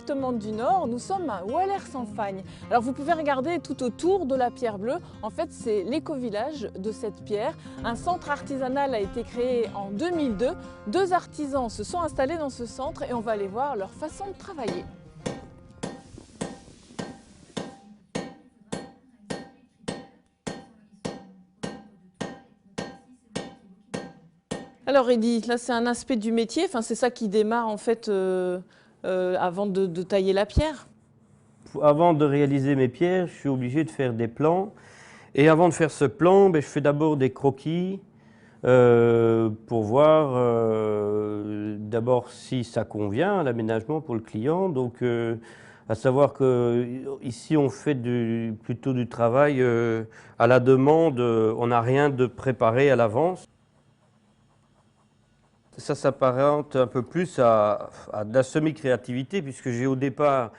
département du Nord, nous sommes à Wallers-en-Fagne. Alors vous pouvez regarder tout autour de la pierre bleue, en fait c'est l'éco-village de cette pierre. Un centre artisanal a été créé en 2002. 2 artisans se sont installés dans ce centre et on va aller voir leur façon de travailler. Alors Eddy, là c'est un aspect du métier, enfin, c'est ça qui démarre en fait avant de tailler la pierre. Avant de réaliser mes pierres, je suis obligé de faire des plans. Et avant de faire ce plan, je fais d'abord des croquis pour voir d'abord si ça convient à l'aménagement pour le client. Donc, à savoir qu'ici on fait plutôt du travail à la demande, on n'a rien de préparé à l'avance. Ça s'apparente un peu plus à de la semi-créativité puisque j'ai au départ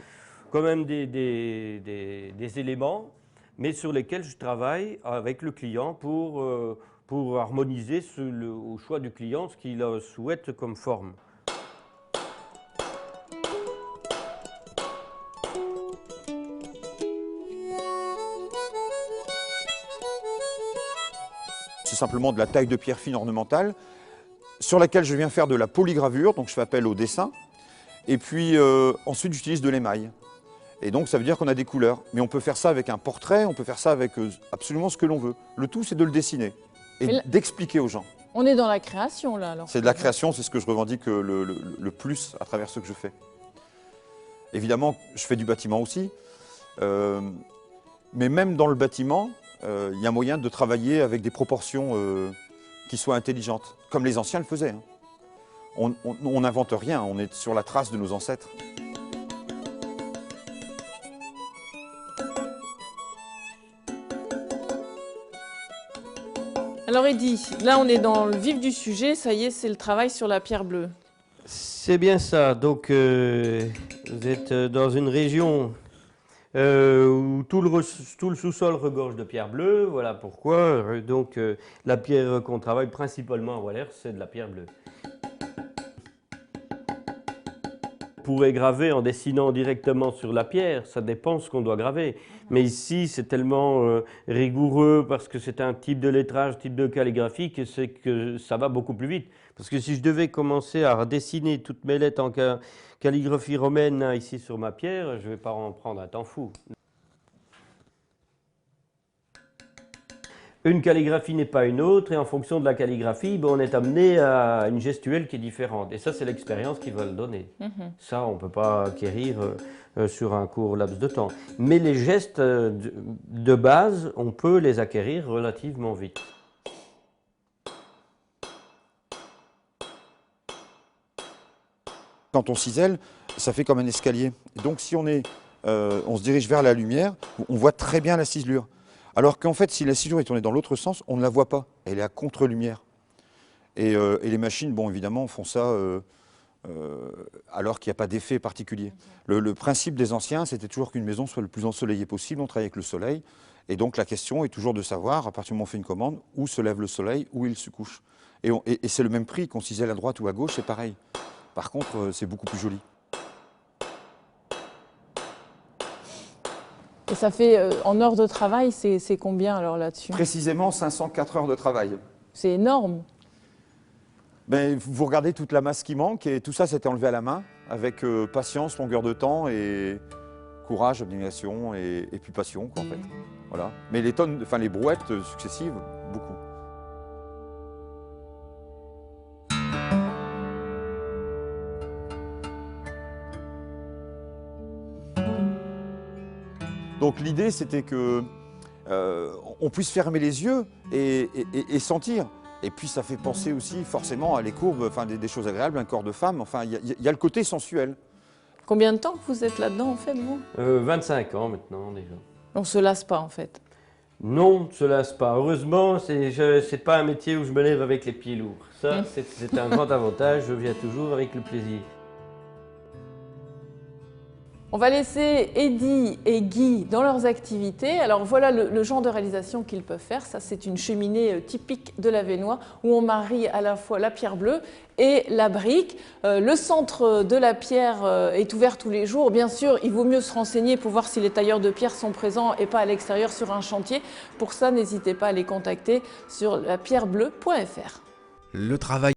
quand même des éléments, mais sur lesquels je travaille avec le client pour harmoniser au choix du client ce qu'il souhaite comme forme. C'est simplement de la taille de pierre fine ornementale sur laquelle je viens faire de la polygravure, donc je fais appel au dessin, et puis ensuite j'utilise de l'émail. Et donc ça veut dire qu'on a des couleurs. Mais on peut faire ça avec un portrait, on peut faire ça avec absolument ce que l'on veut. Le tout, c'est de le dessiner et d'expliquer aux gens. On est dans la création là alors. C'est de la création, c'est ce que je revendique le plus à travers ce que je fais. Évidemment, je fais du bâtiment aussi. Mais même dans le bâtiment, il y a moyen de travailler avec des proportions qui soient intelligentes, comme les anciens le faisaient. On n'invente rien, on est sur la trace de nos ancêtres. Alors Eddy, là on est dans le vif du sujet, ça y est, c'est le travail sur la pierre bleue. C'est bien ça. Donc, vous êtes dans une région où tout le sous-sol regorge de pierre bleue. Voilà pourquoi. Donc, la pierre qu'on travaille principalement à Wallers, c'est de la pierre bleue. On pourrait graver en dessinant directement sur la pierre, ça dépend ce qu'on doit graver. Mais ici, c'est tellement rigoureux parce que c'est un type de lettrage, type de calligraphie, que ça va beaucoup plus vite. Parce que si je devais commencer à dessiner toutes mes lettres en calligraphie romaine ici sur ma pierre, je ne vais pas en prendre un temps fou. Une calligraphie n'est pas une autre, et en fonction de la calligraphie, on est amené à une gestuelle qui est différente. Et ça, c'est l'expérience qui va le donner. Ça, on ne peut pas acquérir sur un court laps de temps. Mais les gestes de base, on peut les acquérir relativement vite. Quand on cisèle, ça fait comme un escalier. Donc si on se dirige vers la lumière, on voit très bien la ciselure. Alors qu'en fait, si la ciselure est tournée dans l'autre sens, on ne la voit pas. Elle est à contre-lumière. Et les machines, bon, évidemment, font ça alors qu'il n'y a pas d'effet particulier. Le principe des anciens, c'était toujours qu'une maison soit le plus ensoleillée possible. On travaille avec le soleil. Et donc la question est toujours de savoir, à partir du moment où on fait une commande, où se lève le soleil, où il se couche. Et c'est le même prix, qu'on cisèle à droite ou à gauche, c'est pareil. Par contre, c'est beaucoup plus joli. Et ça fait, en heures de travail, c'est combien alors là-dessus? Précisément 504 heures de travail. C'est énorme. Ben, vous regardez toute la masse qui manque et tout ça s'était enlevé à la main avec patience, longueur de temps et courage, abnégation et puis passion quoi, en fait. Voilà. Mais les tonnes, enfin les brouettes successives, beaucoup. Donc l'idée c'était que on puisse fermer les yeux et sentir. Et puis ça fait penser aussi forcément à les courbes, enfin des choses agréables, un corps de femme, enfin il y a le côté sensuel. Combien de temps que vous êtes là-dedans en fait, vous? 25 ans maintenant déjà. On se lasse pas en fait? Non, on ne se lasse pas. Heureusement, c'est pas un métier où je me lève avec les pieds lourds. Ça, c'est un grand avantage, je viens toujours avec le plaisir. On va laisser Eddy et Guy dans leurs activités. Alors voilà le genre de réalisation qu'ils peuvent faire. Ça, c'est une cheminée typique de l'Avesnois où on marie à la fois la pierre bleue et la brique. Le centre de la pierre est ouvert tous les jours. Bien sûr, il vaut mieux se renseigner pour voir si les tailleurs de pierre sont présents et pas à l'extérieur sur un chantier. Pour ça, n'hésitez pas à les contacter sur lapierrebleue.fr. Le travail